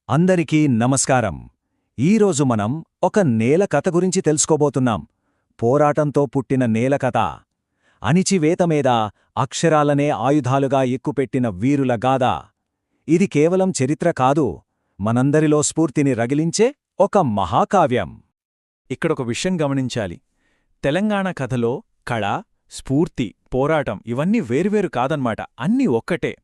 అందరికీ నమస్కారం. ఈరోజు మనం ఒక నేల కథ గురించి తెలుసుకోబోతున్నాం. పోరాటంతో పుట్టిన నేల కథ. అణిచివేత మీద అక్షరాలనే ఆయుధాలుగా ఎక్కుపెట్టిన వీరుల గాథ. ఇది కేవలం చరిత్ర కాదు, మనందరిలో స్ఫూర్తిని రగిలించే ఒక మహాకావ్యం. ఇక్కడొక విషయం గమనించాలి. తెలంగాణ కథలో కళ, స్ఫూర్తి, పోరాటం ఇవన్నీ వేర్వేరు కాదన్మాట, అన్నీ ఒక్కటే.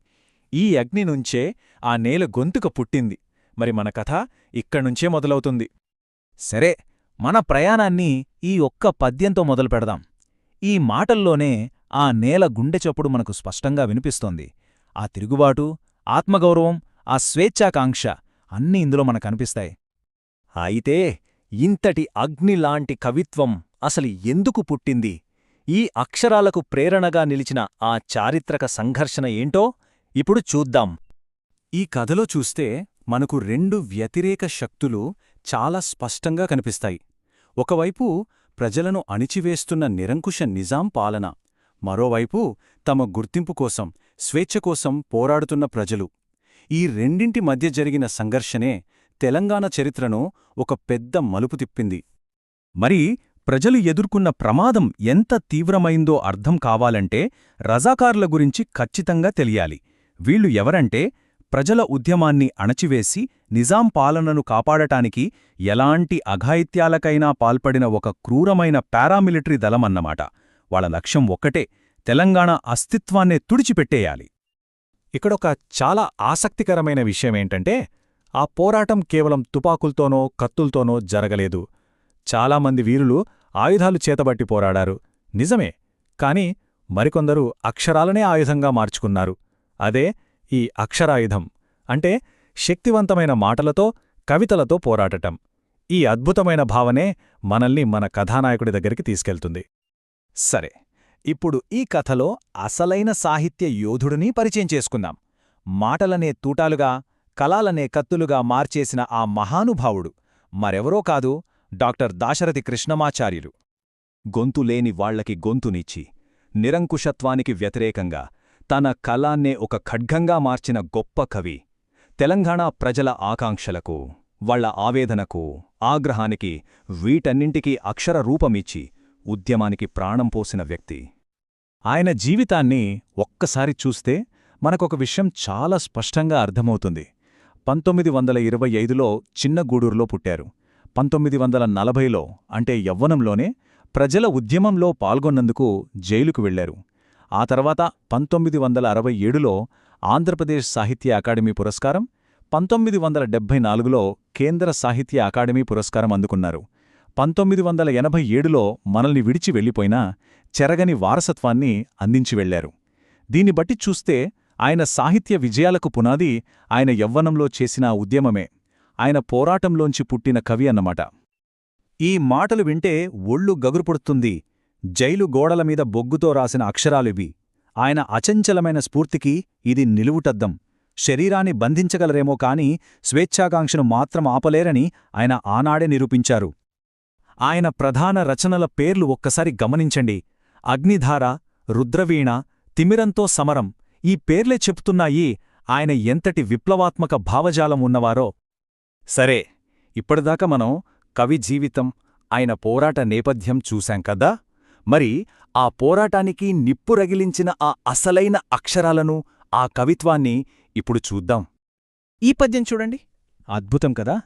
ఈ అగ్ని నుంచే ఆ నేల గొంతుక పుట్టింది. మరి మన కథ ఇక్కడ్నుంచే మొదలవుతుంది. సరే, మన ప్రయాణాన్ని ఈ ఒక్క పద్యంతో మొదలుపెడదాం. ఈ మాటల్లోనే ఆ నేల గుండెచప్పుడు మనకు స్పష్టంగా వినిపిస్తోంది. ఆ తిరుగుబాటు, ఆత్మగౌరవం, ఆ స్వేచ్ఛాకాంక్ష అన్నీ ఇందులో మనకనిపిస్తాయి. అయితే ఇంతటి అగ్నిలాంటి కవిత్వం అసలు ఎందుకు పుట్టింది? ఈ అక్షరాలకు ప్రేరణగా నిలిచిన ఆ చారిత్రక సంఘర్షణ ఏంటో ఇప్పుడు చూద్దాం. ఈ కథలో చూస్తే మనకు రెండు వ్యతిరేక శక్తులు చాలా స్పష్టంగా కనిపిస్తాయి. ఒకవైపు ప్రజలను అణిచివేస్తున్న నిరంకుశ నిజాం పాలన, మరోవైపు తమ గుర్తింపు కోసం, స్వేచ్ఛ కోసం పోరాడుతున్న ప్రజలు. ఈ రెండింటి మధ్య జరిగిన సంఘర్షణే తెలంగాణ చరిత్రను ఒక పెద్ద మలుపు తిప్పింది. మరి ప్రజలు ఎదుర్కొన్న ప్రమాదం ఎంత తీవ్రమైందో అర్థం కావాలంటే రజాకార్ల గురించి ఖచ్చితంగా తెలియాలి. వీళ్లు ఎవరంటే, ప్రజల ఉద్యమాన్ని అణచివేసి నిజాం పాలనను కాపాడటానికి ఎలాంటి అఘాయిత్యాలకైనా పాల్పడిన ఒక క్రూరమైన పారామిలిటరీ దళమన్నమాట. వాళ్ళ లక్ష్యం ఒక్కటే, తెలంగాణ అస్తిత్వాన్నే తుడిచిపెట్టేయాలి. ఇక్కడొక చాలా ఆసక్తికరమైన విషయమేంటంటే, ఆ పోరాటం కేవలం తుపాకుల్తోనో కత్తుల్తోనో జరగలేదు. చాలామంది వీరులు ఆయుధాలు చేతబట్టి పోరాడారు, నిజమే. కాని మరికొందరు అక్షరాలనే ఆయుధంగా మార్చుకున్నారు. అదే ఈ అక్షరాయుధం అంటే శక్తివంతమైన మాటలతో, కవితలతో పోరాడటం. ఈ అద్భుతమైన భావనే మనల్ని మన కథానాయకుడి దగ్గరికి తీసుకెళ్తుంది. సరే, ఇప్పుడు ఈ కథలో అసలైన సాహిత్య యోధుడిని పరిచయం చేసుకుందాం. మాటలనే తూటాలుగా, కళాలనే కత్తులుగా మార్చేసిన ఆ మహానుభావుడు మరెవరో కాదు, డాక్టర్ దాశరథి కృష్ణమాచార్యులు. గొంతులేని వాళ్లకి గొంతునిచ్చి, నిరంకుశత్వానికి వ్యతిరేకంగా తన కళాన్నే ఒక ఖడ్గంగా మార్చిన గొప్ప కవి. తెలంగాణ ప్రజల ఆకాంక్షలకు, వాళ్ల ఆవేదనకు, ఆగ్రహానికి, వీటన్నింటికీ అక్షర రూపమిచ్చి ఉద్యమానికి ప్రాణం పోసిన వ్యక్తి. ఆయన జీవితాన్ని ఒక్కసారి చూస్తే మనకొక విషయం చాలా స్పష్టంగా అర్థమవుతుంది. 1925లో చిన్నగూడూరులో పుట్టారు. 1940లో అంటే యవ్వనంలోనే ప్రజల ఉద్యమంలో పాల్గొన్నందుకు జైలుకు వెళ్లారు. ఆ తర్వాత 1967లో ఆంధ్రప్రదేశ్ సాహిత్య అకాడమీ పురస్కారం, 1974లో కేంద్ర సాహిత్య అకాడమీ పురస్కారం అందుకున్నారు. 1987లో మనల్ని విడిచి వెళ్లిపోయినా చెరగని వారసత్వాన్ని అందించి వెళ్లారు. దీన్ని బట్టి చూస్తే ఆయన సాహిత్య విజయాలకు పునాది ఆయన యవ్వనంలో చేసిన ఉద్యమమే, ఆయన పోరాటంలోంచి పుట్టిన కవి అన్నమాట. ఈ మాటలు వింటే ఒళ్ళు గగురుపుడుతుంది. జైలు గోడలమీద బొగ్గుతో రాసిన అక్షరాలివి. ఆయన అచంచలమైన స్ఫూర్తికి ఇది నిలువుటద్దం. శరీరాన్ని బంధించగలరేమో కాని స్వేచ్ఛాకాంక్షను మాత్రం ఆపలేరని ఆయన ఆనాడే నిరూపించారు. ఆయన ప్రధాన రచనల పేర్లు ఒక్కసారి గమనించండి. అగ్నిధార, రుద్రవీణ, తిమిరంతో సమరం. ఈ పేర్లే చెప్తున్నాయి ఆయన ఎంతటి విప్లవాత్మక భావజాలం ఉన్నవారో. సరే, ఇప్పటిదాకా మనం కవి జీవితం, ఆయన పోరాట నేపథ్యం చూశాం కదా. మరి ఆ పోరాటానికి నిప్పు రగిలించిన ఆ అసలైన అక్షరాలను, ఆ కవిత్వాన్ని ఇప్పుడు చూద్దాం. ఈ పద్యం చూడండి, అద్భుతం కదా.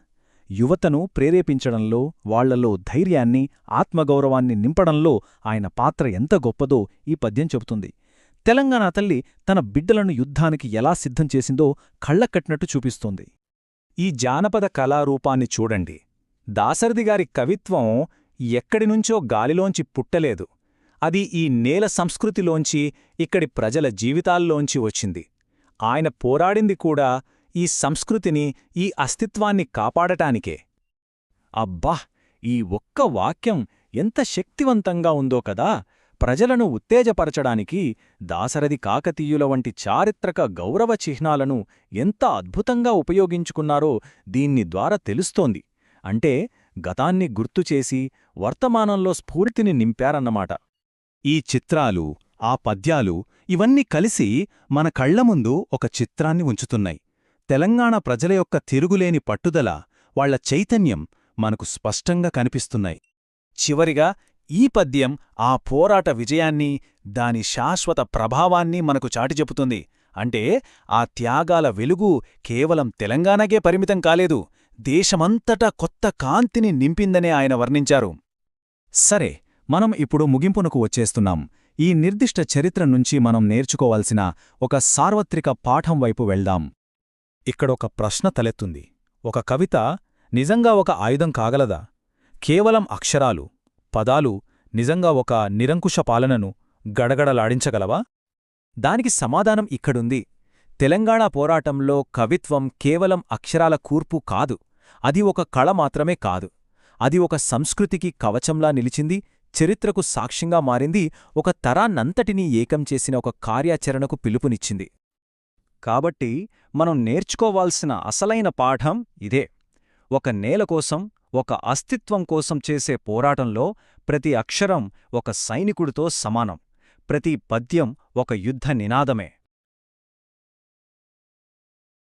యువతను ప్రేరేపించడంలో, వాళ్లలో ధైర్యాన్ని, ఆత్మగౌరవాన్ని నింపడంలో ఆయన పాత్ర ఎంత గొప్పదో ఈ పద్యం చెబుతుంది. తెలంగాణ తల్లి తన బిడ్డలను యుద్ధానికి ఎలా సిద్ధం చేసిందో కళ్లకట్టినట్టు చూపిస్తోంది. ఈ జానపద కళారూపాన్ని చూడండి. దాశరథిగారి కవిత్వం ఎక్కడినుంచో గాలిలోంచి పుట్టలేదు. అది ఈ నేల సంస్కృతిలోంచి, ఇక్కడి ప్రజల జీవితాల్లోంచి వచ్చింది. ఆయన పోరాడింది కూడా ఈ సంస్కృతిని, ఈ అస్తిత్వాన్ని కాపాడటానికే. అబ్బా, ఈ ఒక్క వాక్యం ఎంత శక్తివంతంగా ఉందో కదా. ప్రజలను ఉత్తేజపరచడానికి దాశరథి కాకతీయుల వంటి చారిత్రక గౌరవ చిహ్నాలను ఎంత అద్భుతంగా ఉపయోగించుకున్నారో దీన్ని ద్వారా తెలుస్తోంది. అంటే గతాన్ని గుర్తుచేసి వర్తమానంలో స్ఫూర్తిని నింపారన్నమాట. ఈ చిత్రాలు, ఆ పద్యాలు ఇవన్నీ కలిసి మన కళ్ల ముందు ఒక చిత్రాన్ని ఉంచుతున్నాయి. తెలంగాణ ప్రజల యొక్క తిరుగులేని పట్టుదల, వాళ్ల చైతన్యం మనకు స్పష్టంగా కనిపిస్తున్నాయి. చివరిగా ఈ పద్యం ఆ పోరాట విజయాన్ని, దాని శాశ్వత ప్రభావాన్ని మనకు చాటిచెపుతుంది. అంటే ఆ త్యాగాల వెలుగు కేవలం తెలంగాణకే పరిమితం కాలేదు, దేశమంతటా కొత్త కాంతిని నింపిందనే ఆయన వర్ణించారు. సరే, మనం ఇప్పుడు ముగింపునకు వచ్చేస్తున్నాం. ఈ నిర్దిష్ట చరిత్ర నుంచి మనం నేర్చుకోవాల్సిన ఒక సార్వత్రిక పాఠం వైపు వెళ్దాం. ఇక్కడొక ప్రశ్న తలెత్తుంది. ఒక కవిత నిజంగా ఒక ఆయుధం కాగలదా? కేవలం అక్షరాలు, పదాలు నిజంగా ఒక నిరంకుశ పాలనను గడగడలాడించగలవా? దానికి సమాధానం ఇక్కడుంది. తెలంగాణ పోరాటంలో కవిత్వం కేవలం అక్షరాల కూర్పు కాదు, అది ఒక కళ మాత్రమే కాదు. అది ఒక సంస్కృతికి కవచంలా నిలిచింది, చరిత్రకు సాక్ష్యంగా మారింది, ఒక తరాన్నంతటినీ ఏకం చేసిన ఒక కార్యాచరణకు పిలుపునిచ్చింది. కాబట్టి మనం నేర్చుకోవాల్సిన అసలైన పాఠం ఇదే. ఒక నేల కోసం, ఒక అస్తిత్వం కోసం చేసే పోరాటంలో ప్రతి అక్షరం ఒక సైనికుడితో సమానం, ప్రతి పద్యం ఒక యుద్ధ నినాదమే.